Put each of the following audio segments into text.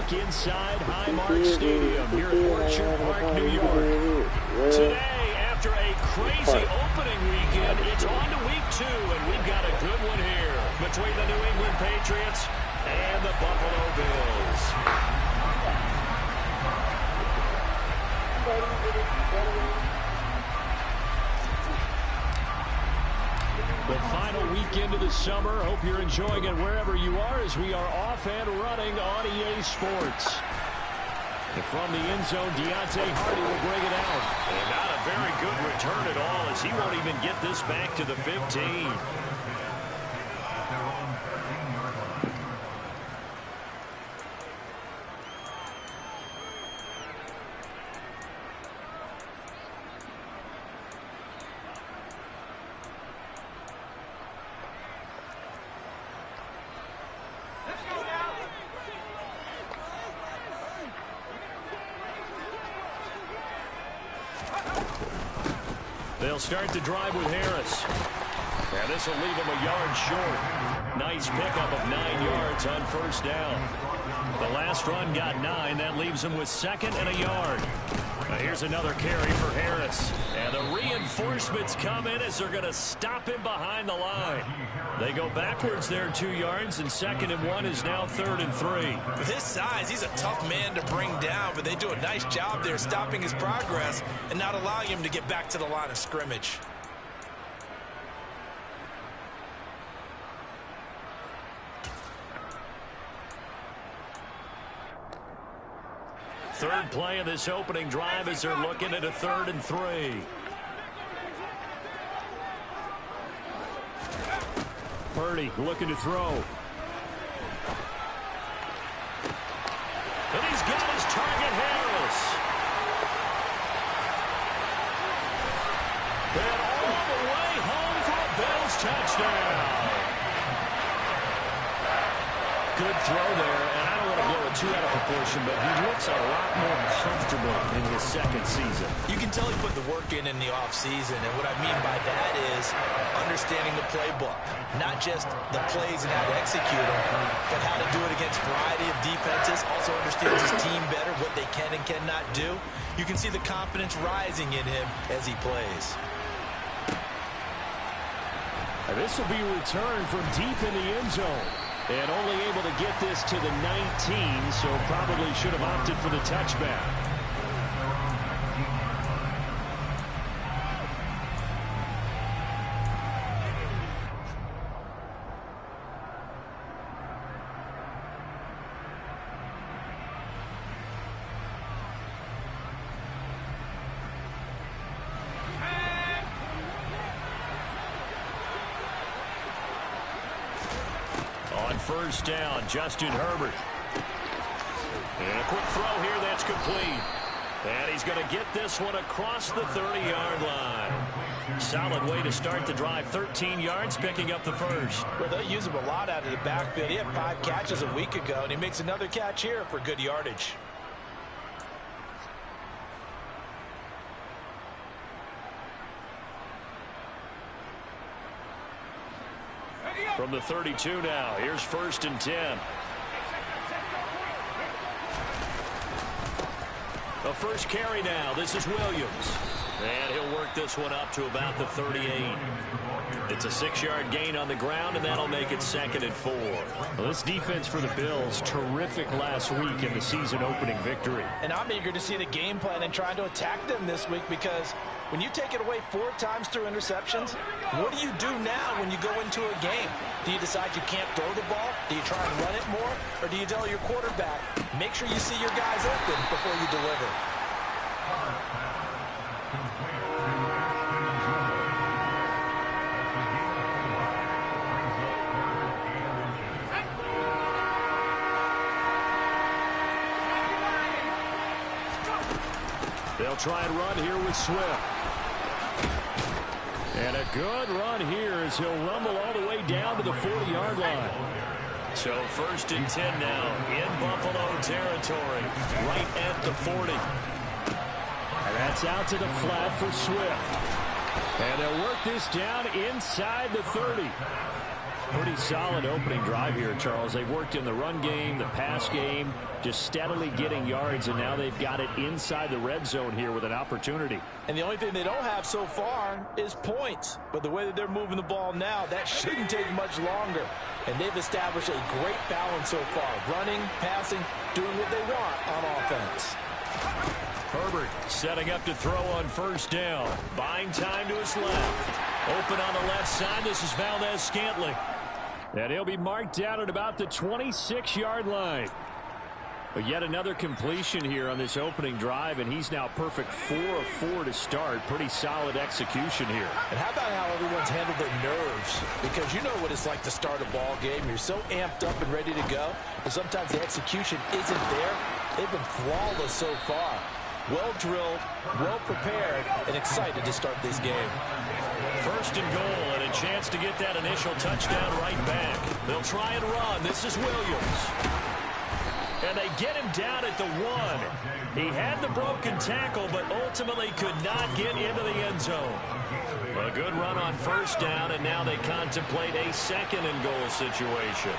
look inside Highmark Stadium here at Orchard Park, New York. Today, after a crazy opening weekend, it's on to week 2, and we've got a good one here between the New England Patriots and the Buffalo Bills. The final weekend of the summer. Hope you're enjoying it wherever you are as we are off and running on EA Sports. And from the end zone, Deontay Hardy will bring it out. And not a very good return at all as he won't even get this back to the 15. They'll start the drive with Harris. And this will leave him a yard short. Nice pickup of 9 yards on first down. The last run got 9. That leaves him with 2nd and a yard. Here's another carry for Harris. And the reinforcements come in as they're going to stop him behind the line. They go backwards there 2 yards, and 2nd and 1 is now 3rd and 3. With his size, he's a tough man to bring down, but they do a nice job there stopping his progress and not allowing him to get back to the line of scrimmage. Third play of this opening drive as they're looking at a 3rd and 3. Purdy looking to throw. And he's got his target, Harris. And all the way home for a Bills touchdown. Good throw there, and I don't want to blow it too out of proportion, but he looks a lot more comfortable in his 2nd season. You can tell he put the work in the offseason, and what I mean by that is understanding the playbook. Not just the plays and how to execute them, but how to do it against a variety of defenses. Also understands his team better, what they can and cannot do. You can see the confidence rising in him as he plays. And this will be returned from deep in the end zone. And only able to get this to the 19, so probably should have opted for the touchback. First down, Justin Herbert. And a quick throw here that's complete. And he's going to get this one across the 30-yard line. Solid way to start the drive. 13 yards, picking up the first. Well, they'll use him a lot out of the backfield. He had 5 catches a week ago, and he makes another catch here for good yardage. From the 32 now, here's 1st and 10. The first carry now, this is Williams. And he'll work this one up to about the 38. It's a 6-yard gain on the ground, and that'll make it 2nd and 4. Well, this defense for the Bills, terrific last week in the season-opening victory. And I'm eager to see the game plan and trying to attack them this week, because when you take it away 4 times through interceptions, what do you do now when you go into a game? Do you decide you can't throw the ball? Do you try and run it more? Or do you tell your quarterback, make sure you see your guys open before you deliver? They'll try and run here with Swift. And a good run here as he'll rumble all the way down to the 40-yard line. So 1st and 10 now in Buffalo territory, right at the 40. And that's out to the flat for Swift. And they'll work this down inside the 30. Pretty solid opening drive here, Charles. They've worked in the run game, the pass game, just steadily getting yards, and now they've got it inside the red zone here with an opportunity. And the only thing they don't have so far is points. But the way that they're moving the ball now, that shouldn't take much longer. And they've established a great balance so far. Running, passing, doing what they want on offense. Herbert setting up to throw on first down. Buying time to his left. Open on the left side. This is Valdez-Scantling. And he'll be marked down at about the 26-yard line. But yet another completion here on this opening drive, and he's now perfect 4 of 4 to start. Pretty solid execution here. And how about how everyone's handled their nerves? Because you know what it's like to start a ball game. You're so amped up and ready to go, and sometimes the execution isn't there. They've been flawless so far. Well drilled, well prepared, and excited to start this game. First and goal, and a chance to get that initial touchdown right back. They'll try and run. This is Williams. And they get him down at the 1. He had the broken tackle, but ultimately could not get into the end zone. A good run on first down, and now they contemplate a second and goal situation.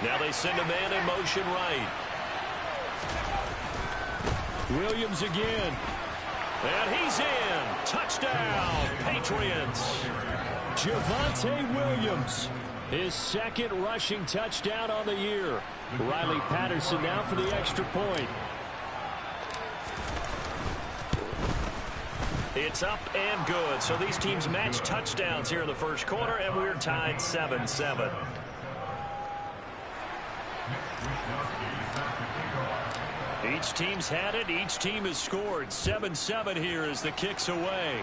Now they send a man in motion right. Williams again. And he's in. Touchdown, Patriots. Javonte Williams, his second rushing touchdown on the year. Riley Patterson now for the extra point. It's up and good. So these teams match touchdowns here in the first quarter, and we're tied 7-7. Each team's had it. Each team has scored. 7-7 here as the kick's away.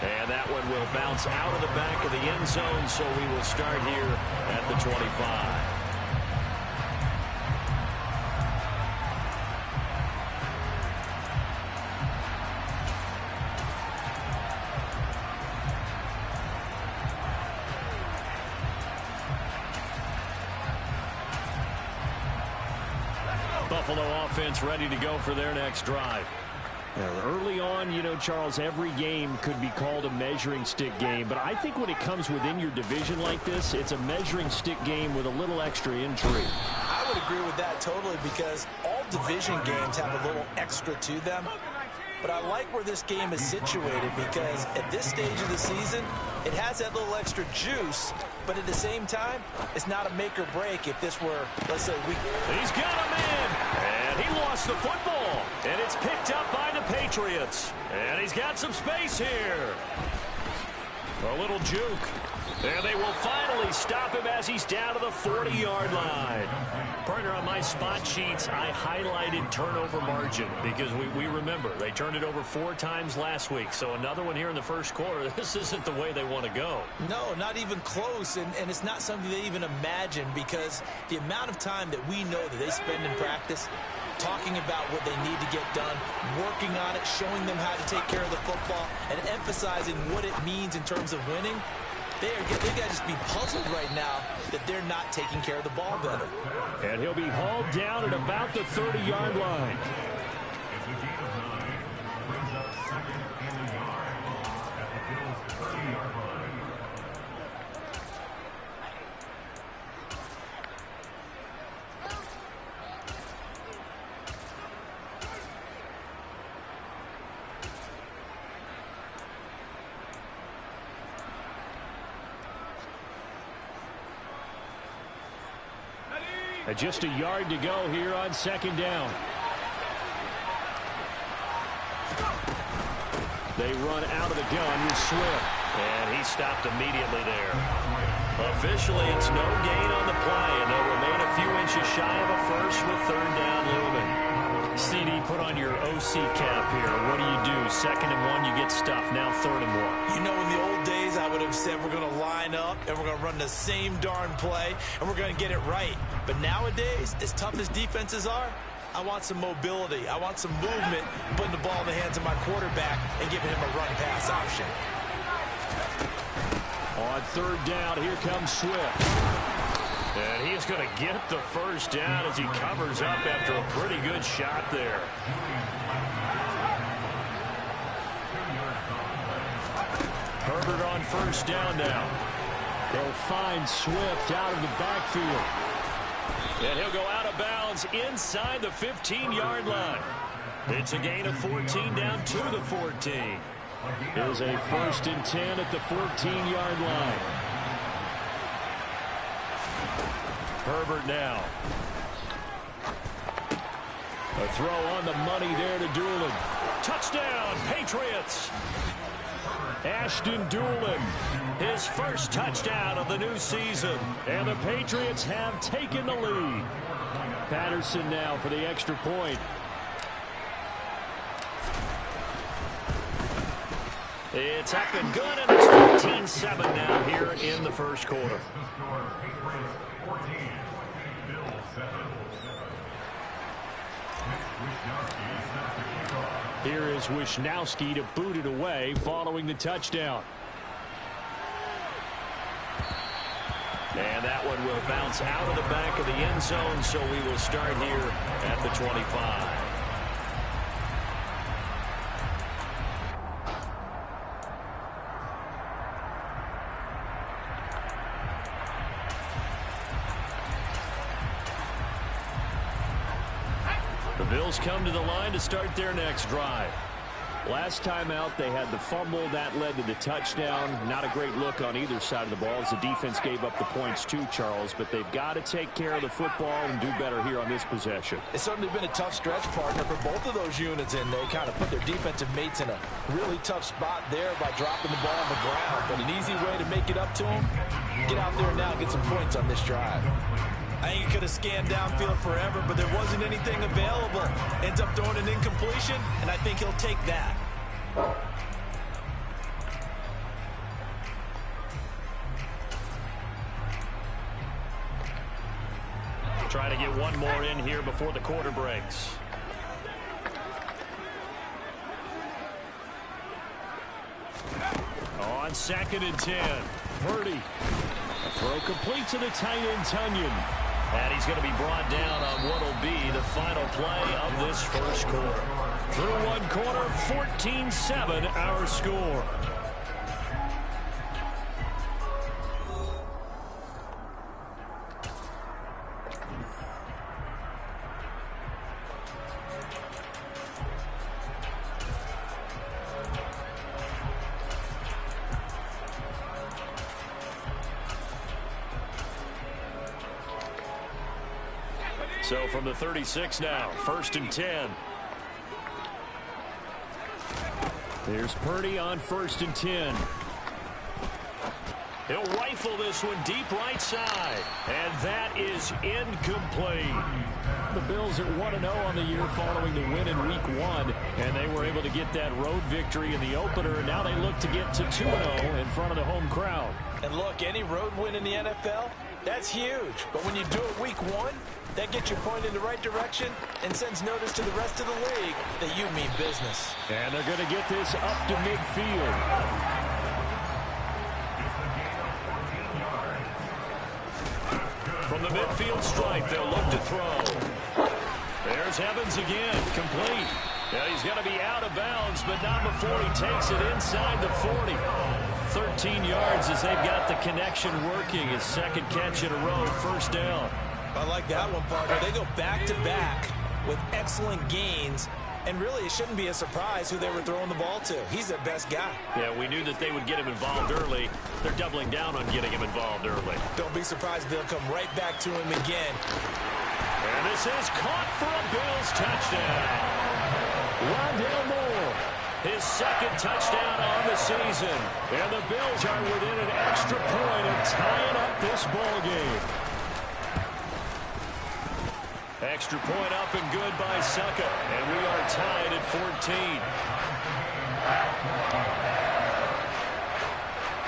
And that one will bounce out of the back of the end zone, so we will start here at the 25. Buffalo offense ready to go for their next drive. Early on, you know, Charles, every game could be called a measuring stick game, but I think when it comes within your division like this, it's a measuring stick game with a little extra intrigue. I would agree with that totally, because all division games have a little extra to them. But I like where this game is situated, because at this stage of the season, it has that little extra juice, but at the same time, it's not a make or break if this were, let's say, week. He's got him in, and he lost the football, and it's picked up by the Patriots. And he's got some space here. A little juke. And they will finally stop him as he's down to the 40-yard line. Partner, on my spot sheets, I highlighted turnover margin because we remember they turned it over 4 times last week. So another one here in the first quarter. This isn't the way they want to go. No, not even close. And it's not something they even imagine, because the amount of time that we know that they spend in practice talking about what they need to get done, working on it, showing them how to take care of the football, and emphasizing what it means in terms of winning. They got to just be puzzled right now that they're not taking care of the ball better. And he'll be hauled down at about the 30-yard line. Just a yard to go here on second down. They run out of the gun with Swift. And he stopped immediately there. Officially, it's no gain on the play, and they'll remain a few inches shy of a first with third down looming. CD, put on your OC cap here. What do? Second and 1, you get stuffed. Now third and 1. You know, in the old days, I would have said we're going to line up and we're going to run the same darn play and we're going to get it right. But nowadays, as tough as defenses are, I want some mobility. I want some movement, putting the ball in the hands of my quarterback and giving him a run-pass option. On third down, here comes Swift. And he's going to get the first down as he covers up after a pretty good shot there. Herbert on first down now. They'll find Swift out of the backfield. And he'll go out of bounds inside the 15-yard line. It's a gain of 14 down to the 14. Here's a 1st and 10 at the 14-yard line. Herbert now. A throw on the money there to Doolin. Touchdown, Patriots. Ashton Doolin, his first touchdown of the new season. And the Patriots have taken the lead. Patterson now for the extra point. It's up and good, and it's 14-7 now here in the first quarter. Here is Wisnowski to boot it away following the touchdown. And that one will bounce out of the back of the end zone, so we will start here at the 25. The Bills come to the line to start their next drive. Last time out, they had the fumble. That led to the touchdown. Not a great look on either side of the ball as the defense gave up the points too, Charles. But they've got to take care of the football and do better here on this possession. It's certainly been a tough stretch, partner, for both of those units, and they kind of put their defensive mates in a really tough spot there by dropping the ball on the ground. But an easy way to make it up to them, get out there now and get some points on this drive. I think he could have scanned downfield forever, but there wasn't anything available. Ends up throwing an incompletion, and I think he'll take that. Try to get one more in here before the quarter breaks. On 2nd and 10, Purdy. A throw complete to the tight end, Tunyon. And he's going to be brought down on what will be the final play of this first quarter. Through one quarter, 14-7 our score. So from the 36 now, 1st and 10. There's Purdy on 1st and 10. He'll rifle this one deep right side. And that is incomplete. The Bills at 1-0 on the year following the win in Week 1. And they were able to get that road victory in the opener. And now they look to get to 2-0 in front of the home crowd. And look, any road win in the NFL, that's huge. But when you do it Week 1, that gets your point in the right direction and sends notice to the rest of the league that you mean business. And they're going to get this up to midfield. From the midfield stripe, they'll look to throw. There's Evans again, complete. Yeah, he's going to be out of bounds, but not before he takes it inside the 40. 13 yards as they've got the connection working. His second catch in a row, 1st down. I like that one, partner. They go back-to-back with excellent gains, and really it shouldn't be a surprise who they were throwing the ball to. He's their best guy. Yeah, we knew that they would get him involved early. They're doubling down on getting him involved early. Don't be surprised if they'll come right back to him again. And this is caught for a Bills touchdown. Rondale Moore. His second touchdown on the season. And the Bills are within an extra point of tying up this ball game. Extra point up and good by Succa. And we are tied at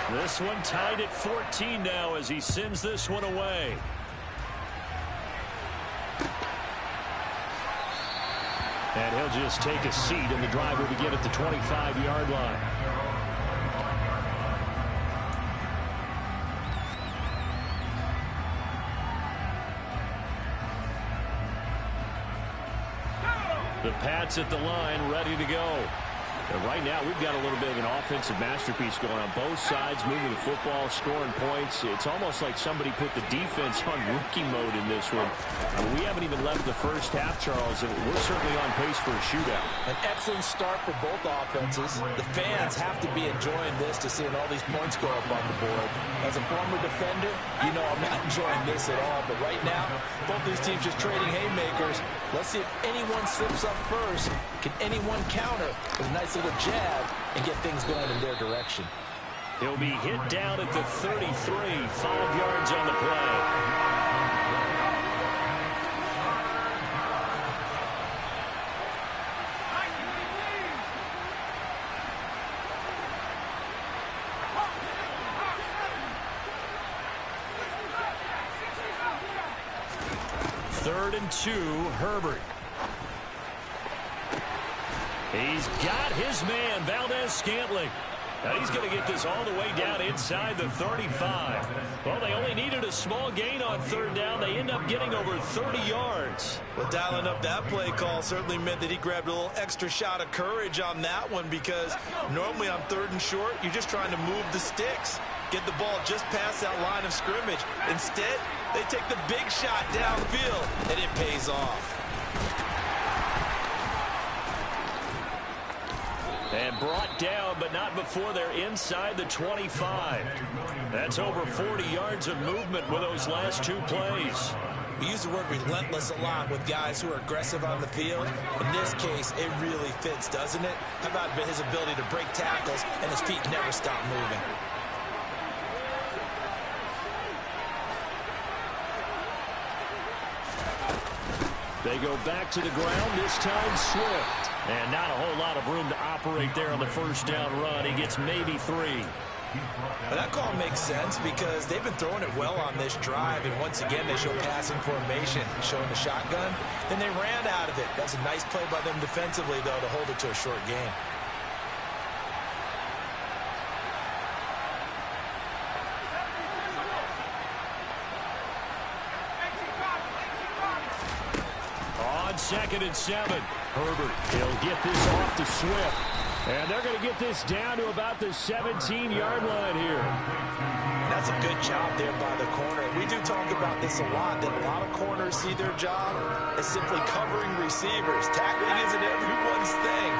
14. This one tied at 14 now as he sends this one away. And he'll just take a seat, and the drive will begin at the 25-yard line. The Pats at the line, ready to go. And right now, we've got a little bit of an offensive masterpiece going on both sides, moving the football, scoring points. It's almost like somebody put the defense on rookie mode in this one. We haven't even left the first half, Charles, and we're certainly on pace for a shootout. An excellent start for both offenses. The fans have to be enjoying this to seeing all these points go up on the board. As a former defender, you know I'm not enjoying this at all. But right now, both these teams just trading haymakers. Let's see if anyone slips up first. Can anyone counter with a nice little jab and get things going in their direction? He'll be hit down at the 33, 5 yards on the play. Third and 2, Herbert. He's got his man, Valdez-Scantling. Now he's going to get this all the way down inside the 35. Well, they only needed a small gain on third down. They end up getting over 30 yards. Well, dialing up that play call certainly meant that he grabbed a little extra shot of courage on that one, because normally on third and short, you're just trying to move the sticks, get the ball just past that line of scrimmage. Instead, they take the big shot downfield, and it pays off. And brought down, but not before they're inside the 25. That's over 40 yards of movement with those last 2 plays. We use the word relentless a lot with guys who are aggressive on the field. In this case, it really fits, doesn't it? How about his ability to break tackles and his feet never stop moving? They go back to the ground, this time Swift. And not a whole lot of room to operate there on the first down run. He gets maybe 3. Well, that call makes sense because they've been throwing it well on this drive, and once again they show passing formation, showing the shotgun. Then they ran out of it. That's a nice play by them defensively, though, to hold it to a short gain. On 2nd and 7, Herbert, he'll get this off to Swift. And they're going to get this down to about the 17-yard line here. That's a good job there by the corner. We do talk about this a lot, that a lot of corners see their job as simply covering receivers. Tackling isn't everyone's thing.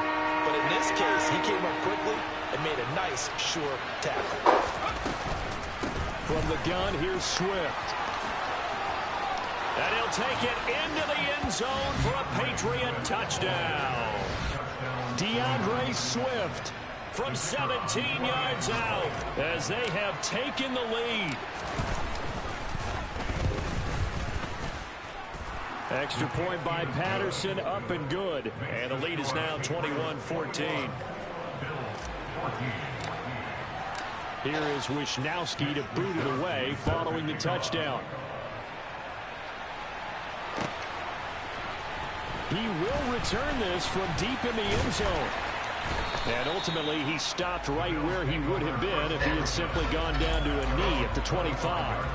But in this case, he came up quickly and made a nice, sure tackle. From the gun, here's Swift. And he'll take it into the end zone for a Patriot touchdown. DeAndre Swift from 17 yards out as they have taken the lead. Extra point by Patterson, up and good. And the lead is now 21-14. Here is Wisnowski to boot it away following the touchdown. He will return this from deep in the end zone. And ultimately, he stopped right where he would have been if he had simply gone down to a knee at the 25.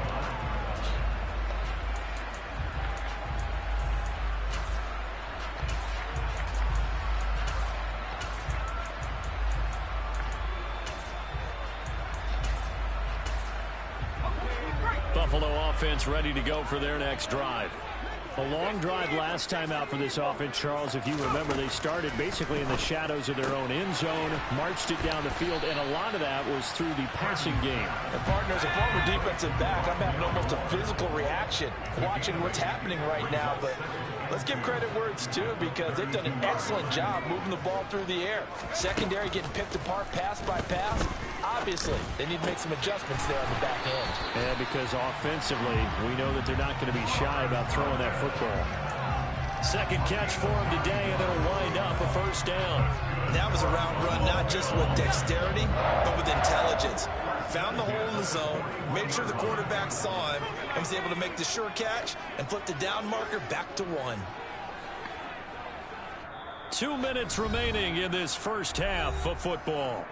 Buffalo offense ready to go for their next drive. A long drive last time out for this offense, Charles. If you remember, they started basically in the shadows of their own end zone, marched it down the field, and a lot of that was through the passing game. And partner, as a former defensive back, I'm having almost a physical reaction watching what's happening right now. But let's give credit where it's due, because they've done an excellent job moving the ball through the air. Secondary getting picked apart pass by pass. Obviously, they need to make some adjustments there on the back end. Yeah, because offensively, we know that they're not going to be shy about throwing that football. Second catch for him today, and it'll wind up a first down. That was a route run not just with dexterity, but with intelligence. Found the hole in the zone, made sure the quarterback saw him, and was able to make the sure catch and flip the down marker back to 1. 2 minutes remaining in this first half of football.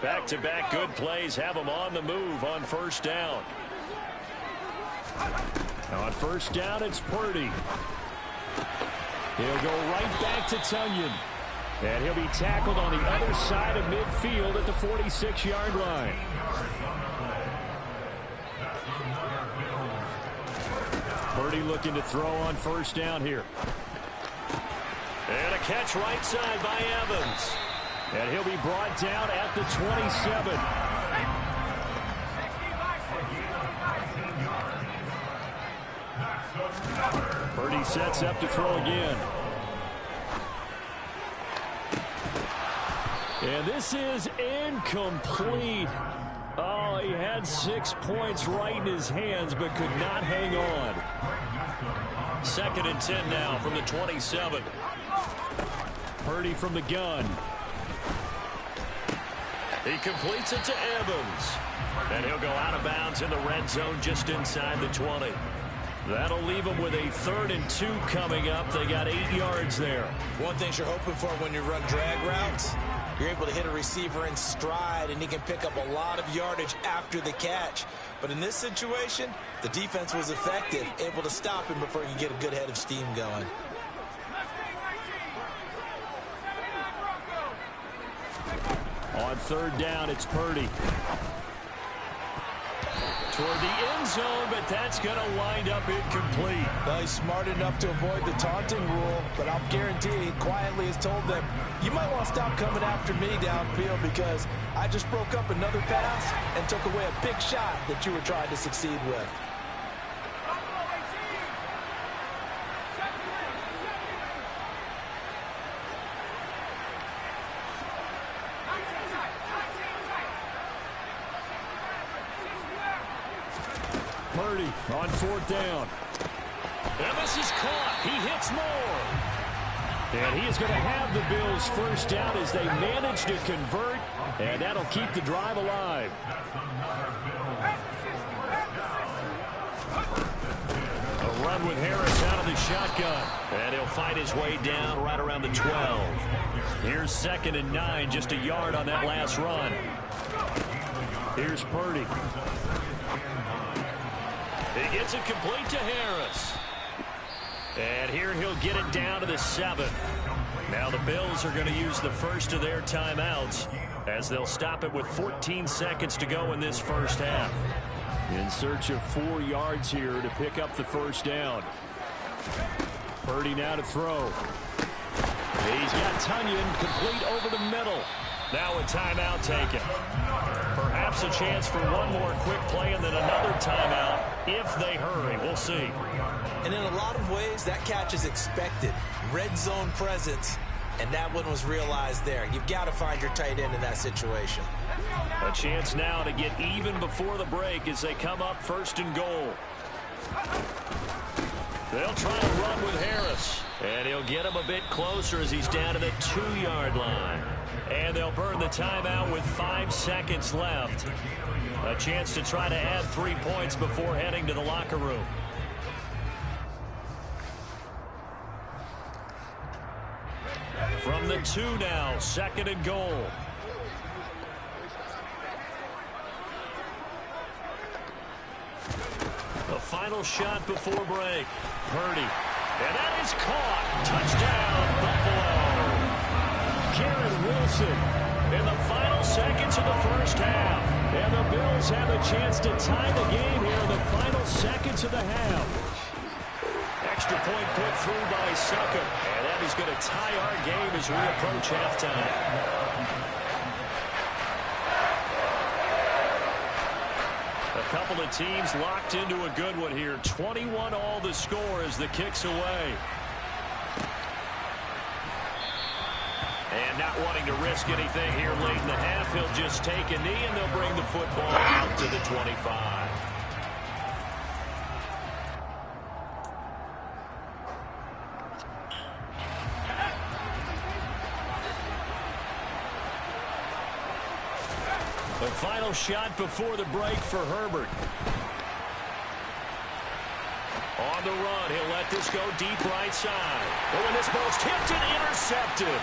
Back-to-back good plays have them on the move on first down. On first down, it's Purdy. He'll go right back to Tunyon. And he'll be tackled on the other side of midfield at the 46-yard line. Purdy looking to throw on first down here. And a catch right side by Evans. And he'll be brought down at the 27. Purdy sets up to throw again. And this is incomplete. Oh, he had 6 points right in his hands, but could not hang on. 2nd and 10 now from the 27. Purdy from the gun. He completes it to Evans. And he'll go out of bounds in the red zone just inside the 20. That'll leave them with a 3rd and 2 coming up. They got 8 yards there. One thing you're hoping for when you run drag routes, you're able to hit a receiver in stride, and he can pick up a lot of yardage after the catch. But in this situation, the defense was effective, able to stop him before he could get a good head of steam going. On 3rd down, it's Purdy. Toward the end zone, but that's going to wind up incomplete. Well, he's smart enough to avoid the taunting rule, but I'll guarantee he quietly has told them, you might want to stop coming after me downfield because I just broke up another pass and took away a big shot that you were trying to succeed with. Purdy on 4th down. And this is caught. He hits more. And he is going to have the Bills first down as they manage to convert. And that'll keep the drive alive. A run with Harris out of the shotgun. And he'll fight his way down right around the 12. Here's 2nd and 9, just a yard on that last run. Here's Purdy. He gets it complete to Harris. And here he'll get it down to the 7. Now the Bills are going to use the first of their timeouts as they'll stop it with 14 seconds to go in this first half. In search of 4 yards here to pick up the first down. Purdy now to throw. He's got Tunyon complete over the middle. Now a timeout taken. Perhaps a chance for one more quick play and then another timeout if they hurry. We'll see. And in a lot of ways, that catch is expected. Red zone presence, and that one was realized there. You've got to find your tight end in that situation. A chance now to get even before the break as they come up 1st and goal. They'll try to run with Harris. And he'll get him a bit closer as he's down to the 2-yard line. And they'll burn the timeout with 5 seconds left. A chance to try to add 3 points before heading to the locker room. From the 2 now, 2nd and goal. The final shot before break. Purdy. And that is caught. Touchdown, Buffalo. Garrett Wilson in the final seconds of the first half. And the Bills have a chance to tie the game here in the final seconds of the half. Extra point put through by Sucker. And that is going to tie our game as we approach halftime. A couple of teams locked into a good one here. 21 all the score as the kick's away. And not wanting to risk anything here late in the half, he'll just take a knee and they'll bring the football out to the 25. The final shot before the break for Herbert. On the run, he'll let this go deep right side. But when this ball's tipped and intercepted.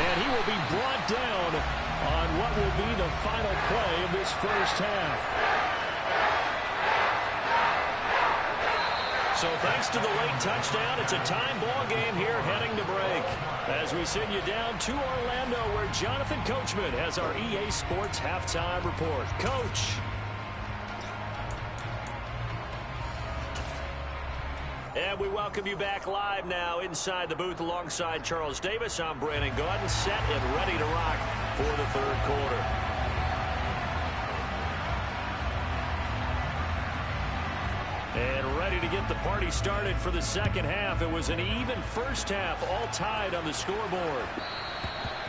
And he will be brought down on what will be the final play of this first half. So thanks to the late touchdown, it's a time ball game here heading to break. As we send you down to Orlando, where Jonathan Coachman has our EA Sports halftime report. Coach. And we welcome you back live now inside the booth alongside Charles Davis. I'm Brandon Gaudin, set and ready to rock for the third quarter. And ready to get the party started for the second half. It was an even first half, all tied on the scoreboard.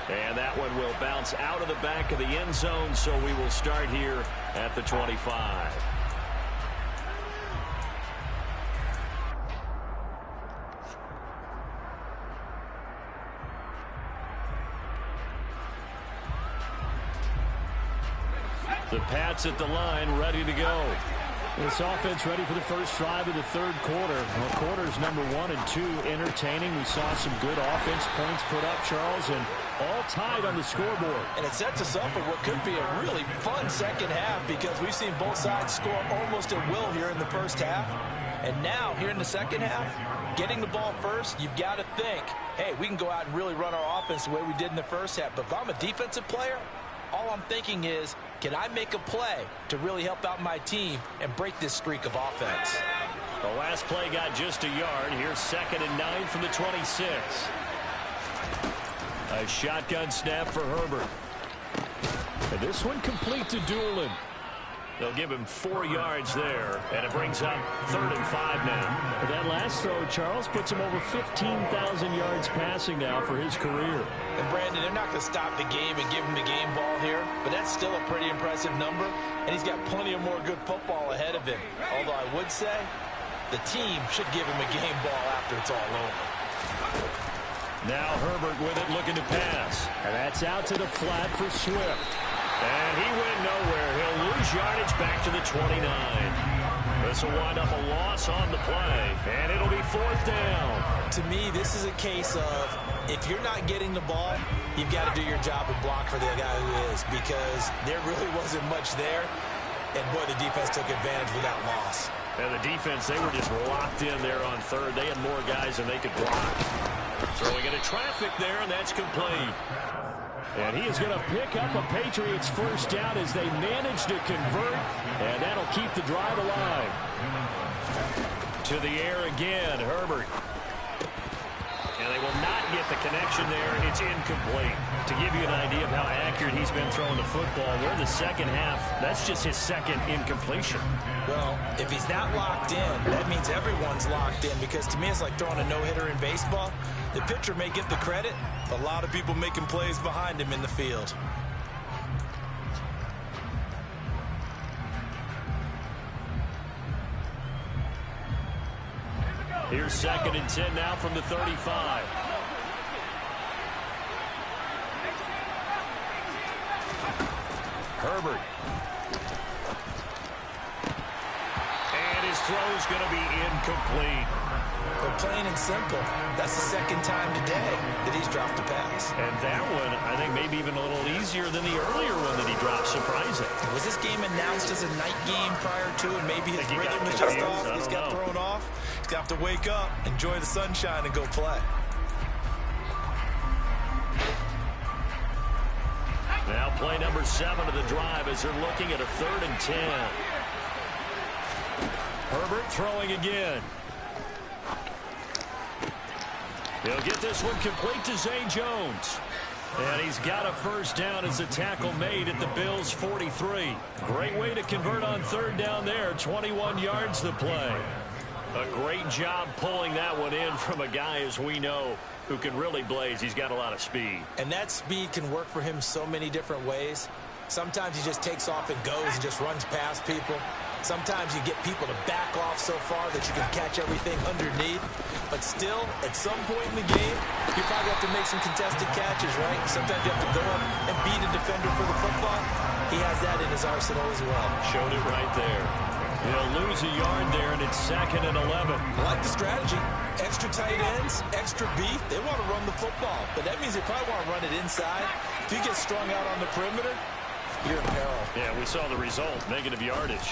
And that one will bounce out of the back of the end zone, so we will start here at the 25. The Pats at the line, ready to go. This offense ready for the first drive of the third quarter. Well, quarters number 1 and 2 entertaining. We saw some good offense points put up, Charles, and all tied on the scoreboard. And it sets us up for what could be a really fun second half, because we've seen both sides score almost at will here in the first half. And now, here in the second half, getting the ball first, you've got to think, hey, we can go out and really run our offense the way we did in the first half. But if I'm a defensive player, all I'm thinking is, can I make a play to really help out my team and break this streak of offense? The last play got just a yard. Here's 2nd and 9 from the 26. A shotgun snap for Herbert. And this one complete to Doolin. They'll give him 4 yards there, and it brings up 3rd and 5 now. But that last throw, Charles, puts him over 15,000 yards passing now for his career. And Brandon, they're not going to stop the game and give him the game ball here, but that's still a pretty impressive number, and he's got plenty of more good football ahead of him. Although I would say the team should give him a game ball after it's all over. Now Herbert with it, looking to pass. And that's out to the flat for Swift. And he went nowhere. He'll lose yardage back to the 29. This will wind up a loss on the play, and it'll be 4th down. To me, this is a case of, if you're not getting the ball, you've got to do your job and block for the guy who is, because there really wasn't much there. And, boy, the defense took advantage with that loss. And the defense, they were just locked in there on third. They had more guys than they could block. Throwing into traffic there, and that's complete. And he is going to pick up a Patriots first down as they manage to convert, and that'll keep the drive alive. To the air again, Herbert. And they will not get the connection there. It's incomplete. To give you an idea of how accurate he's been throwing the football, we're in the second half. That's just his second incompletion. Well, if he's not locked in, that means everyone's locked in, because to me it's like throwing a no-hitter in baseball. The pitcher may get the credit, but a lot of people making plays behind him in the field. Here's 2nd and 10 now from the 35. Herbert. And his throw's going to be incomplete. But plain and simple, that's the second time today that he's dropped a pass. And that one, I think, maybe even a little easier than the earlier one that he dropped. Surprising. Was this game announced as a night game prior to, and maybe his rhythm was just off? He's got thrown off. He's got to wake up, enjoy the sunshine, and go play. Now play number 7 of the drive as they're looking at a 3rd and 10. Herbert throwing again. He'll get this one complete to Zay Jones. And he's got a first down as a tackle made at the Bills' 43. Great way to convert on 3rd down there. 21 yards the play. A great job pulling that one in from a guy, as we know, who can really blaze. He's got a lot of speed. And that speed can work for him so many different ways. Sometimes he just takes off and goes and just runs past people. Sometimes you get people to back off so far that you can catch everything underneath. But still, at some point in the game, you probably have to make some contested catches, right? Sometimes you have to go up and beat a defender for the football. He has that in his arsenal as well. Showed it right there. He'll lose a yard there, and it's 2nd and 11. I like the strategy. Extra tight ends, extra beef. They want to run the football, but that means they probably want to run it inside. If you get strung out on the perimeter, you're in peril. Yeah, we saw the result, negative yardage.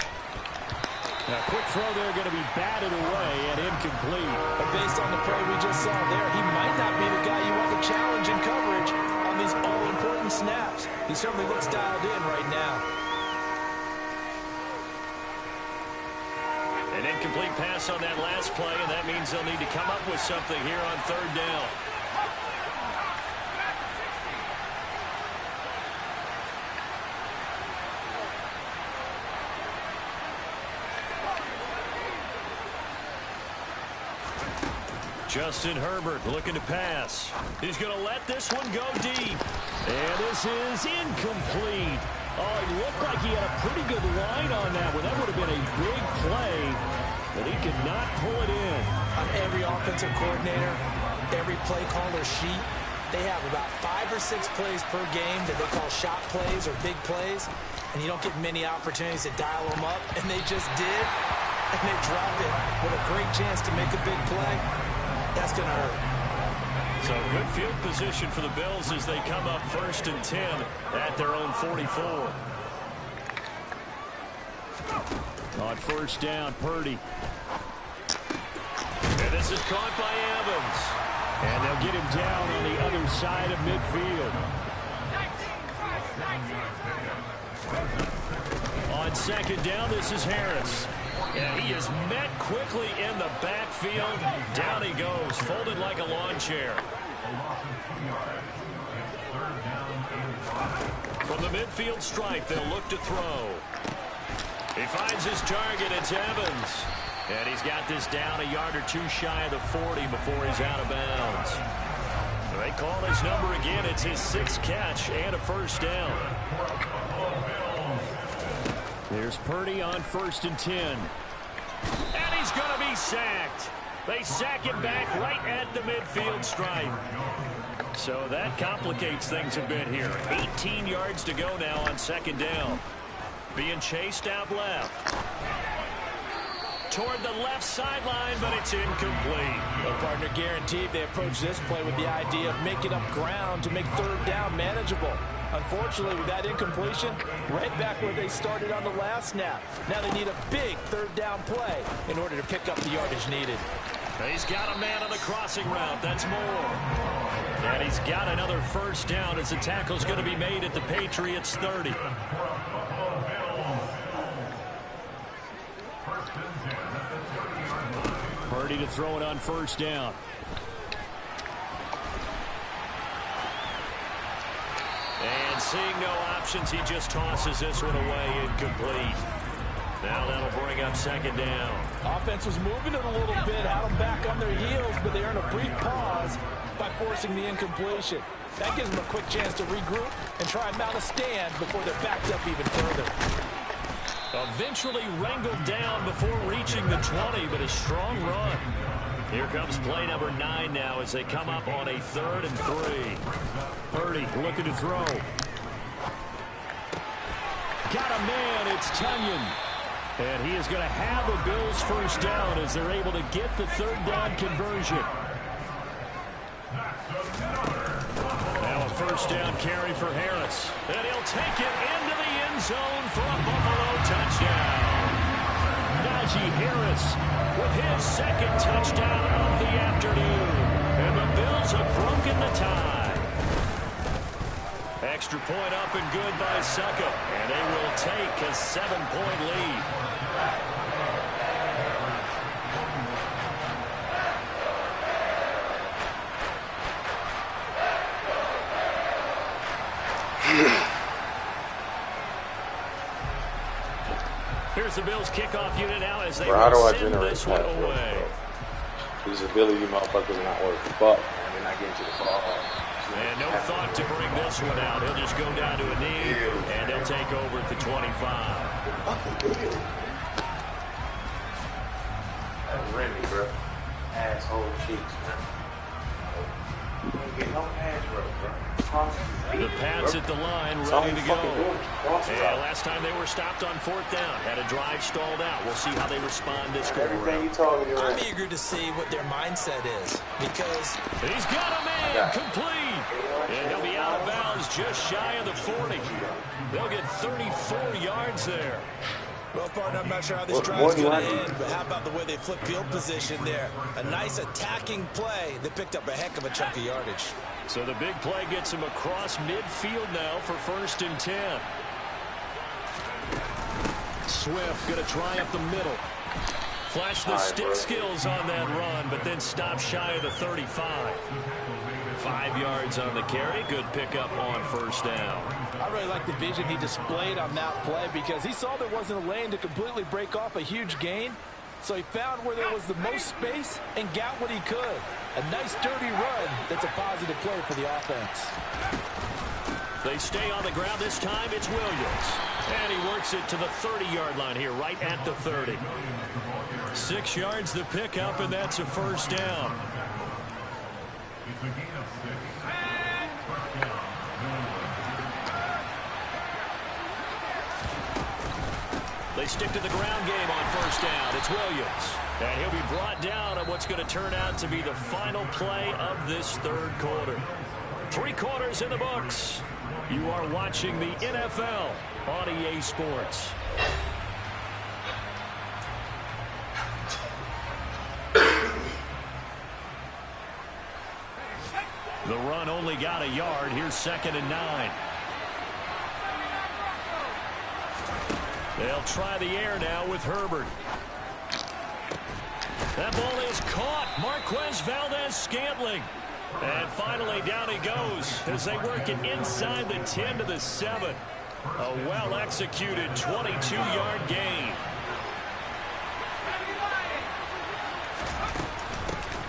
A quick throw there going to be batted away and incomplete. But based on the play we just saw there, he might not be the guy you want to challenge in coverage on these all-important snaps. He certainly looks dialed in right now. An incomplete pass on that last play, and that means they'll need to come up with something here on third down. Justin Herbert looking to pass. He's going to let this one go deep. And this is incomplete. Oh, it looked like he had a pretty good line on that one. That would have been a big play, but he could not pull it in. On every offensive coordinator, every play caller sheet, they have about 5 or 6 plays per game that they call shot plays or big plays, and you don't get many opportunities to dial them up, and they just did, and they dropped it with a great chance to make a big play. That's going to hurt. So good field position for the Bills as they come up 1st and 10 at their own 44. On first down, Purdy. And this is caught by Evans. And they'll get him down on the other side of midfield. On 2nd down, this is Harris. And he is met quickly in the backfield. Down he goes, folded like a lawn chair. From the midfield stripe, they'll look to throw. He finds his target. It's Evans. And he's got this down a yard or two shy of the 40 before he's out of bounds. They call his number again. It's his 6th catch and a first down. There's Purdy on 1st and 10. And he's going to be sacked. They sack him back right at the midfield stripe. So that complicates things a bit here. 18 yards to go now on 2nd down. Being chased out left. Toward the left sideline, but it's incomplete. Well, partner, guaranteed they approach this play with the idea of making up ground to make 3rd down manageable. Unfortunately, with that incompletion, right back where they started on the last snap. Now they need a big 3rd down play in order to pick up the yardage needed. He's got a man on the crossing route. That's more. And he's got another first down as the tackle's going to be made at the Patriots' 30. Purdy to throw it on 1st down. And seeing no options, he just tosses this one away, incomplete. Now that'll bring up 2nd down. Offense was moving it a little bit, had them back on their heels, but they earned a brief pause by forcing the incompletion. That gives them a quick chance to regroup and try and mount a stand before they're backed up even further. Eventually wrangled down before reaching the 20, but a strong run. Here comes play number 9 now as they come up on a 3rd and 3. Purdy looking to throw. Got a man, it's Tunyon. And he is going to have the Bills' first down as they're able to get the 3rd down conversion. Now a first down carry for Harris. And he'll take it into the end zone for a Buffalo touchdown. Najee Harris with his 2nd touchdown of the afternoon. And the Bills have broken the tie. Extra point up and good by Succa. And they will take a 7-point lead. Here's the Bills kickoff unit now as they send this one away. Usability, motherfuckers are not working. But they're not getting to the ball. And no thought to bring this one out. He'll just go down to a knee, and they'll take over at the 25. That's Remy, bro. Asshole cheeks, man. You don't get no pass rush, bro. The Pats at the line, ready to go. And last time they were stopped on 4th down. Had a drive stalled out. We'll see how they respond this go around. I'm eager to see what their mindset is because he's got a man complete. And he'll be out of bounds just shy of the 40. They'll get 34 yards there. Well, partner, I'm not sure how this drive is going to end, but how about the way they flip field position there? A nice attacking play that picked up a heck of a chunk of yardage. So the big play gets him across midfield now for 1st and 10. Swift going to try up the middle. Flash the stick skills on that run, but then stop shy of the 35. 5 yards on the carry. Good pickup on 1st down. I really like the vision he displayed on that play because he saw there wasn't a lane to completely break off a huge gain. So he found where there was the most space and got what he could. A nice dirty run that's a positive play for the offense. They stay on the ground this time. It's Williams. And he works it to the 30-yard line here, right at the 30. 6 yards the pickup, and that's a 1st down. They stick to the ground game on 1st down. It's Williams. And he'll be brought down on what's going to turn out to be the final play of this 3rd quarter. 3 quarters in the books. You are watching the NFL on EA Sports. The run only got a yard. Here's 2nd and 9. They'll try the air now with Herbert. That ball is caught. Marquez Valdez-Scantling. And finally down he goes as they work it inside the 10 to the 7. A well-executed 22-yard gain.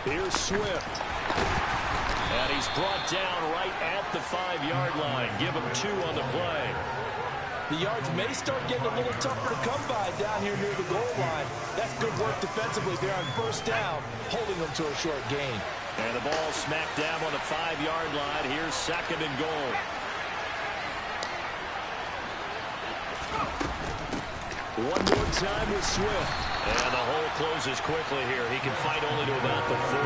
Here's Swift. And he's brought down right at the 5-yard line. Give him 2 on the play. The yards may start getting a little tougher to come by down here near the goal line. That's good work defensively there on 1st down, holding them to a short gain. And the ball smacked down on the 5-yard line. Here's 2nd and goal. One more time with Swift. And the hole closes quickly here. He can fight only to about the 4.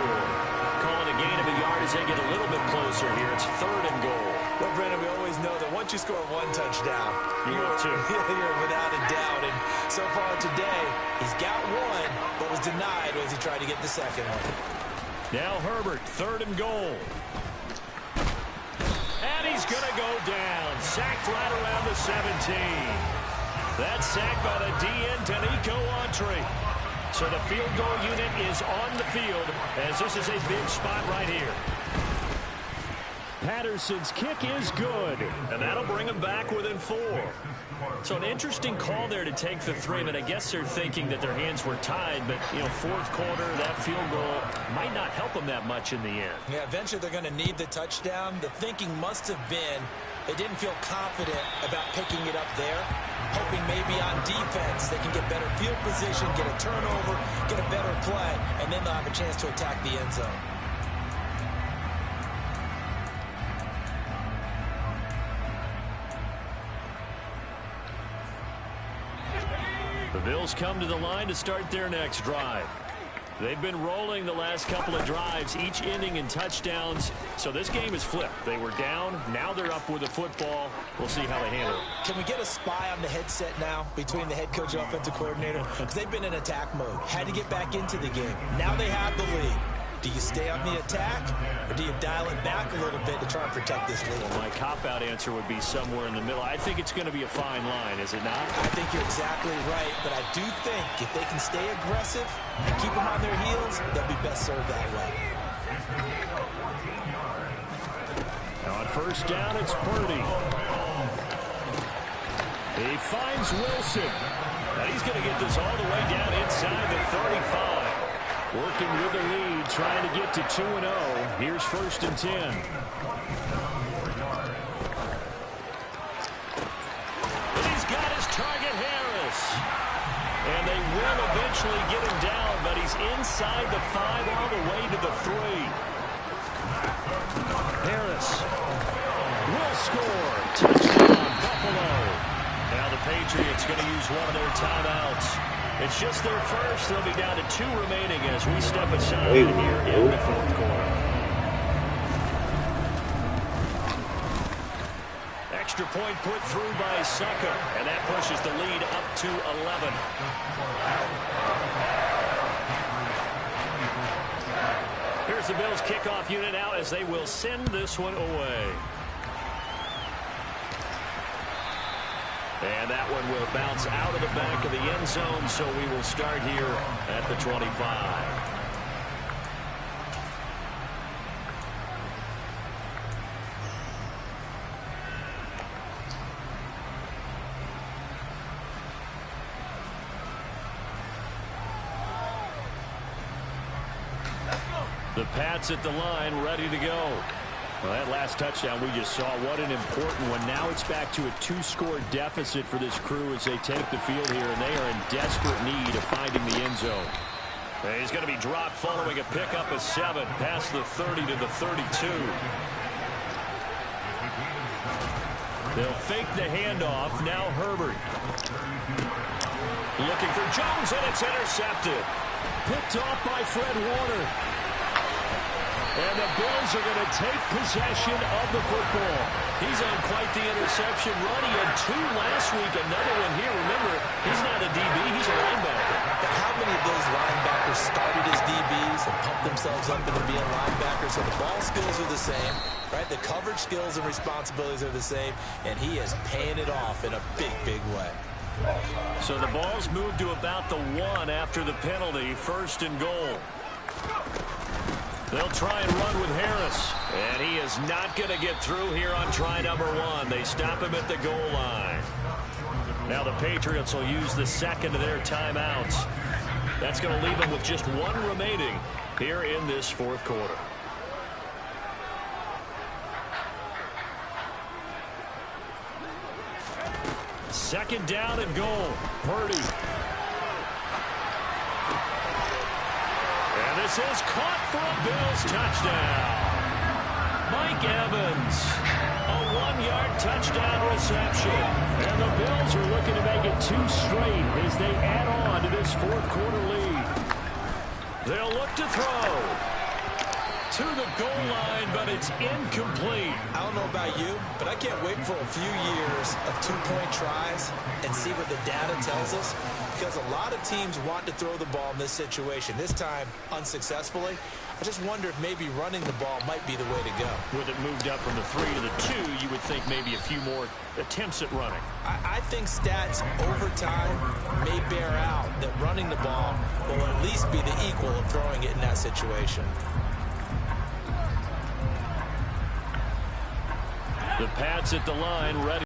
Calling a gain of a yard as they get a little bit closer here. It's 3rd and goal. Well, Brandon, we always know that once you score 1 touchdown, you're 2. You're without a doubt. And so far today, he's got 1, but was denied as he tried to get the 2nd one. Now Herbert, 3rd and goal. And he's going to go down. Sacked right around the 17. That's sacked by the DN, Danico Autry. So the field goal unit is on the field as this is a big spot right here. Patterson's kick is good, and that'll bring him back within 4. So an interesting call there to take the 3, but I guess they're thinking that their hands were tied, but, you know, 4th quarter, that field goal might not help them that much in the end. Yeah, eventually they're going to need the touchdown. The thinking must have been they didn't feel confident about picking it up there, hoping maybe on defense they can get better field position, get a turnover, get a better play, and then they'll have a chance to attack the end zone. The Bills come to the line to start their next drive. They've been rolling the last couple of drives, each ending in touchdowns. So this game is flipped. They were down. Now they're up with the football. We'll see how they handle it. Can we get a spy on the headset now between the head coach and offensive coordinator? Because they've been in attack mode. Had to get back into the game. Now they have the lead. Do you stay on the attack, or do you dial it back a little bit to try and protect this lead? Well, my cop-out answer would be somewhere in the middle. I think it's going to be a fine line, is it not? I think you're exactly right, but I do think if they can stay aggressive and keep them on their heels, they'll be best served that way. Now on 1st down, it's Purdy. He finds Wilson. And he's going to get this all the way down inside the 35. Working with the lead, trying to get to 2-0. Here's 1st and 10. And he's got his target, Harris. And they will eventually get him down, but he's inside the 5 all the way to the 3. Harris. score. Touchdown, Buffalo. Now the Patriots going to use one of their timeouts. It's just their first. They'll be down to 2 remaining as we step aside here in the fourth quarter. Extra point put through by Sucker, and that pushes the lead up to 11. Here's the Bills kickoff unit out as they will send this one away. And that one will bounce out of the back of the end zone, so we will start here at the 25. The Pats at the line, ready to go. Well, that last touchdown we just saw, what an important one. Now it's back to a 2-score deficit for this crew as they take the field here, and they are in desperate need of finding the end zone. And he's going to be dropped following a pickup of 7 past the 30 to the 32. They'll fake the handoff. Now Herbert. Looking for Jones, and it's intercepted. Picked off by Fred Warner. And the Bills are going to take possession of the football. He's on quite the interception run. He had 2 last week, another one here. Remember, he's not a DB, he's a linebacker. Now, how many of those linebackers started as DBs and pumped themselves up into being linebackers? So the ball skills are the same, right? The coverage skills and responsibilities are the same, and he is paying it off in a big, big way. So the ball's moved to about the 1 after the penalty, 1st and goal. They'll try and run with Harris. And he is not going to get through here on try number 1. They stop him at the goal line. Now the Patriots will use the second of their timeouts. That's going to leave them with just 1 remaining here in this fourth quarter. Second down and goal. Purdy. And this is caught for a Bills touchdown. Mike Evans. A 1-yard touchdown reception. And the Bills are looking to make it 2 straight as they add on to this fourth quarter lead. They'll look to throw to the goal line, but it's incomplete. I don't know about you, but I can't wait for a few years of 2-point tries and see what the data tells us, because a lot of teams want to throw the ball in this situation. This time, unsuccessfully. I just wonder if maybe running the ball might be the way to go. With it moved up from the 3 to the 2, you would think maybe a few more attempts at running. I think stats over time may bear out that running the ball will at least be the equal of throwing it in that situation. The Pats at the line, ready.